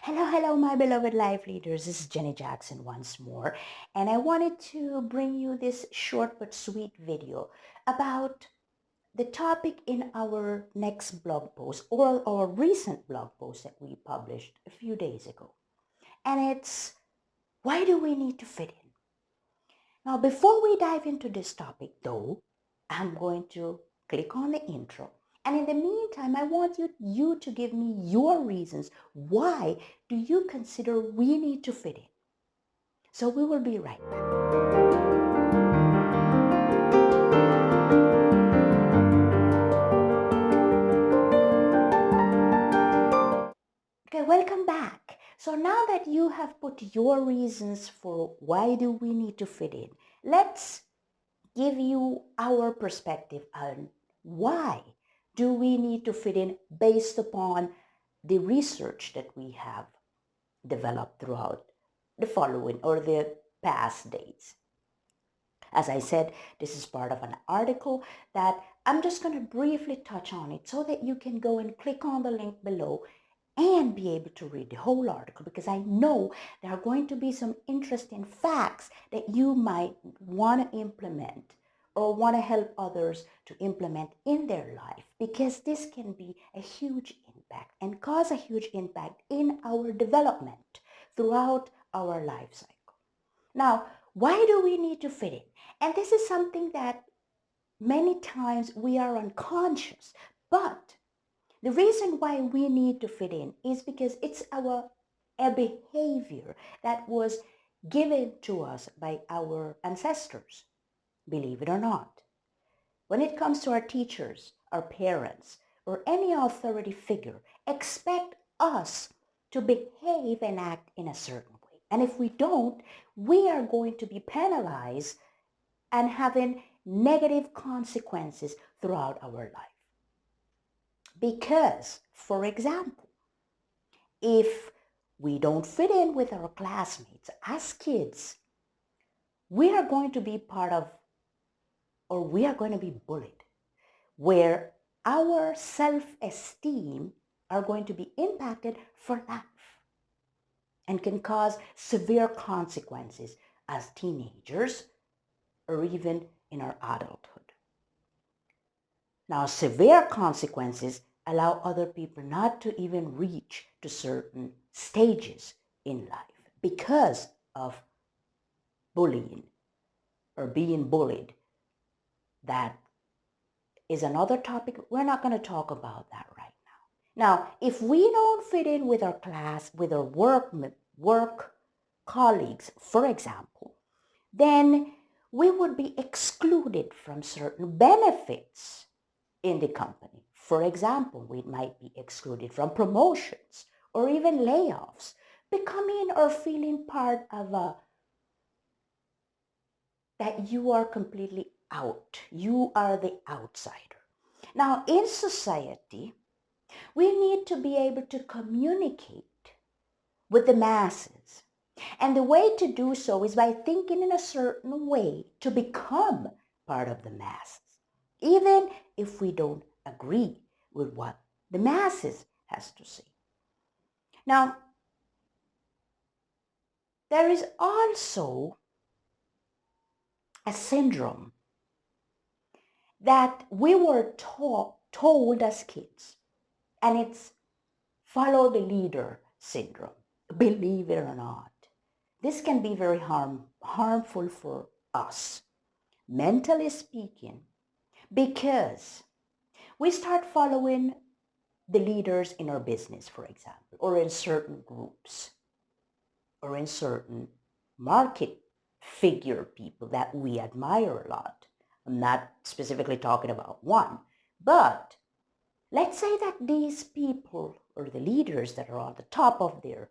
Hello, my beloved life leaders. This is Jenny Jackson once more, and I wanted to bring you this short but sweet video about the topic in our next blog post or our recent blog post that we published a few days ago. And it's why do we need to fit in? Now, before we dive into this topic, though, I'm going to click on the intro. And in the meantime, I want you to give me your reasons. Why do you consider we need to fit in? So we will be right back. Okay, welcome back. So now that you have put your reasons for why do we need to fit in, let's give you our perspective on why do we need to fit in based upon the research that we have developed throughout the following or the past days. As I said, this is part of an article that I'm just going to briefly touch on it so that you can go and click on the link below and be able to read the whole article, because I know there are going to be some interesting facts that you might want to implement or want to help others to implement in their life, because this can be a huge impact and cause a huge impact in our development throughout our life cycle. Now, why do we need to fit in? And this is something that many times we are unconscious, but the reason why we need to fit in is because it's a behavior that was given to us by our ancestors, believe it or not. When it comes to our teachers, our parents, or any authority figure, expect us to behave and act in a certain way. And if we don't, we are going to be penalized and having negative consequences throughout our life. Because, for example, if we don't fit in with our classmates as kids, we are going to be part of, or we are going to be bullied, where our self-esteem are going to be impacted for life and can cause severe consequences as teenagers or even in our adulthood. Now, severe consequences allow other people not to even reach to certain stages in life because of bullying or being bullied. That is another topic. We're not going to talk about that right now. Now, if we don't fit in with our class, with our work colleagues, for example, then we would be excluded from certain benefits in the company. For example, we might be excluded from promotions or even layoffs, becoming or feeling part of that you are completely out. You are the outsider. Now, in society, we need to be able to communicate with the masses. And the way to do so is by thinking in a certain way to become part of the masses, even if we don't agree with what the masses has to say. Now, there is also a syndrome that we were told as kids, and it's follow the leader syndrome. Believe it or not, this can be very harmful for us, mentally speaking, because we start following the leaders in our business, for example, or in certain groups, or in certain market figure people that we admire a lot. I'm not specifically talking about one, but let's say that these people or the leaders that are on the top of their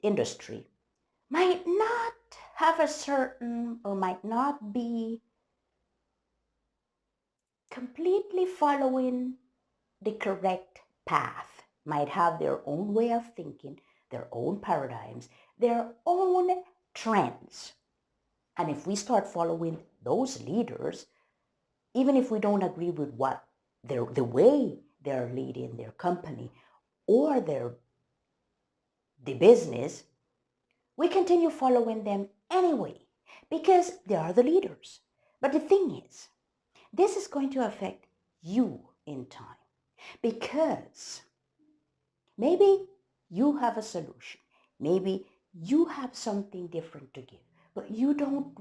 industry might not have a certain or might not be completely following the correct path, might have their own way of thinking, their own paradigms, their own trends. And if we start following those leaders, even if we don't agree with what the way they're leading their company or their the business, we continue following them anyway because they are the leaders. But the thing is, this is going to affect you in time because maybe you have a solution. Maybe you have something different to give, but you don't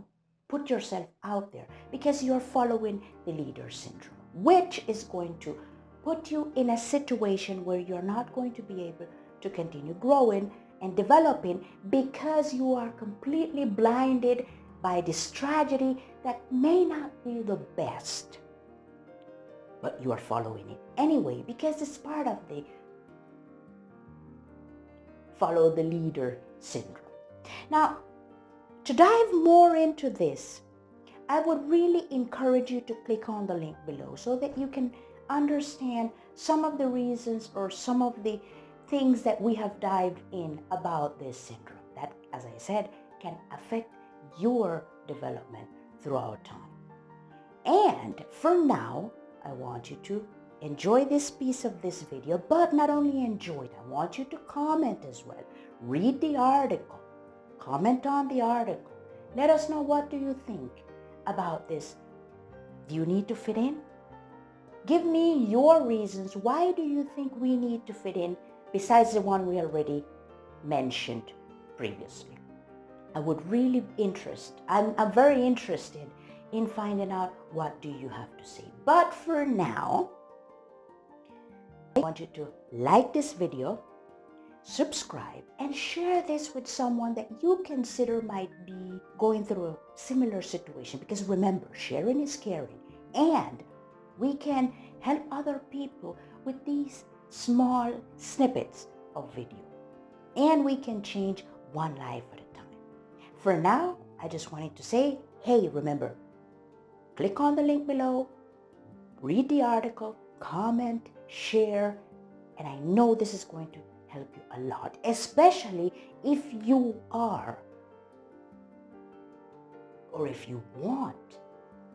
put yourself out there because you're following the leader syndrome, which is going to put you in a situation where you're not going to be able to continue growing and developing because you are completely blinded by this tragedy that may not be the best. But you are following it anyway because it's part of the follow the leader syndrome. Now, to dive more into this, I would really encourage you to click on the link below so that you can understand some of the reasons or some of the things that we have dived in about this syndrome that, as I said, can affect your development throughout time. And for now, I want you to enjoy this piece of this video, but not only enjoy it, I want you to comment as well. Read the article, comment on the article. Let us know, what do you think about this? Do you need to fit in? Give me your reasons. Why do you think we need to fit in besides the one we already mentioned previously? I would really I'm very interested in finding out what do you have to say. But for now, I want you to like this video, subscribe, and share this with someone that you consider might be going through a similar situation. Because remember, sharing is caring, and we can help other people with these small snippets of video, and we can change one life at a time. For now, I just wanted to say, hey, remember, click on the link below, read the article, comment, share, and I know this is going to help you a lot, especially if you are or if you want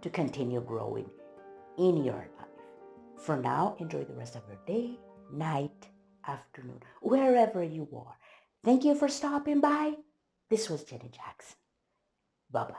to continue growing in your life. For now, enjoy the rest of your day, night, afternoon, wherever you are. Thank you for stopping by. This was Jenny Jackson. Bye-bye.